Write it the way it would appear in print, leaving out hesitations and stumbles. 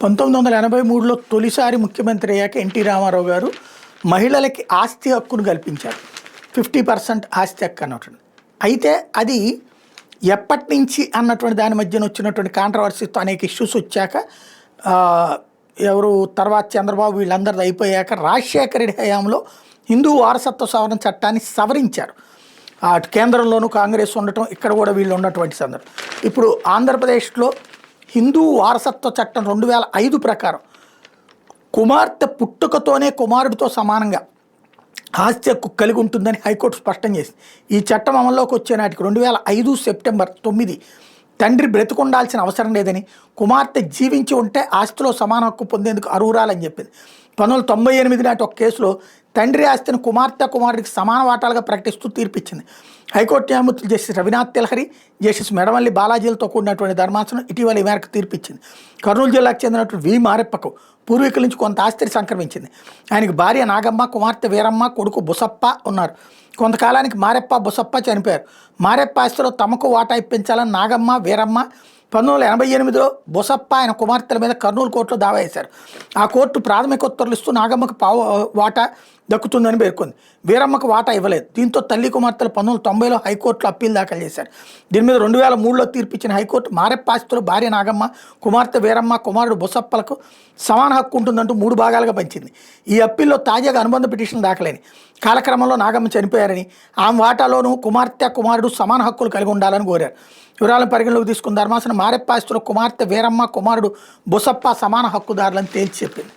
1983లో తొలిసారి ముఖ్యమంత్రి అయ్యాక ఎన్టీ రామారావు గారు మహిళలకి ఆస్తి హక్కును కల్పించారు. 50% ఆస్తి హక్కు అన్నటువంటి. అయితే అది ఎప్పటి నుంచి అన్నటువంటి దాని మధ్యన వచ్చినటువంటి కాంట్రవర్సీతో అనేక ఇష్యూస్ వచ్చాక ఎవరు తర్వాత చంద్రబాబు వీళ్ళందరిది అయిపోయాక రాజశేఖర రెడ్డి హయాంలో హిందూ వారసత్వ సవరణ చట్టాన్ని సవరించారు. అటు కేంద్రంలోనూ కాంగ్రెస్ ఉండటం, ఇక్కడ కూడా వీళ్ళు ఉన్నటువంటి సందర్భం. ఇప్పుడు ఆంధ్రప్రదేశ్లో హిందూ వారసత్వ చట్టం 2005 ప్రకారం కుమార్తె పుట్టుకతోనే కుమారుడితో సమానంగా ఆస్తి హక్కు కలిగి ఉంటుందని హైకోర్టు స్పష్టం చేసింది. ఈ చట్టం అమల్లోకి వచ్చే నాటికి 2005 సెప్టెంబర్ 9 తండ్రి బ్రతికుండాల్సిన అవసరం లేదని, కుమార్తె జీవించి ఉంటే ఆస్తిలో సమాన హక్కు పొందేందుకు అర్హురాలని చెప్పింది. 1998 నాటి ఒక కేసులో తండ్రి ఆస్తిని కుమారుడికి సమాన వాటాలుగా ప్రకటిస్తూ తీర్పిచ్చింది. హైకోర్టు న్యాయమూర్తులు జస్టిస్ రవినాథ్ తిలహరి, జస్టిస్ మెడమల్లి బాలాజీలతో కూడినటువంటి ధర్మాసనం ఇటీవల ఈ మేరకు తీర్పిచ్చింది. కర్నూలు జిల్లాకు చెందినటువంటి వి మారెప్పకు పూర్వీకుల నుంచి కొంత ఆస్తిని సంక్రమించింది. ఆయనకు భార్య నాగమ్మ, కుమార్తె వీరమ్మ, కొడుకు బుసప్ప ఉన్నారు. కొంతకాలానికి మారెప్ప, బుసప్ప చనిపోయారు. మారెప్ప ఆస్తిలో తమకు వాటా ఇప్పించాలని నాగమ్మ, వీరమ్మ 1988లో బొసప్ప ఆయన కుమార్తెల మీద కర్నూలు కోర్టులో దావా వేశారు. ఆ కోర్టు ప్రాథమిక ఉత్తర్వులు ఇస్తూ నాగమ్మకు వాటా దక్కుతుందని పేర్కొంది. వీరమ్మకు వాటా ఇవ్వలేదు. దీంతో తల్లి కుమార్తెలు 1990లో హైకోర్టులో అప్పీల్ దాఖలు చేశారు. దీని మీద 2003లో తీర్పిచ్చిన హైకోర్టు మారెప్ప ఆస్తిలో భార్య నాగమ్మ, కుమార్తె వీరమ్మ, కుమారుడు బొసప్పలకు సమాన హక్కు ఉంటుందంటూ 3 భాగాలుగా పంచింది. ఈ అప్పీల్లో తాజాగా అనుబంధ పిటిషన్ దాఖలైన కాలక్రమంలో నాగమ్మ చనిపోయారని, ఆమె వాటాలోనూ కుమారుడు సమాన హక్కులు కలిగి ఉండాలని కోరారు. వివరాలను పరిగణలోకి తీసుకున్న ధర్మాసనం మారెప్ప ఆస్తిలో కుమార్తె వీరమ్మ, కుమారుడు బొసప్ప సమాన హక్కుదారులని తేల్చి చెప్పింది.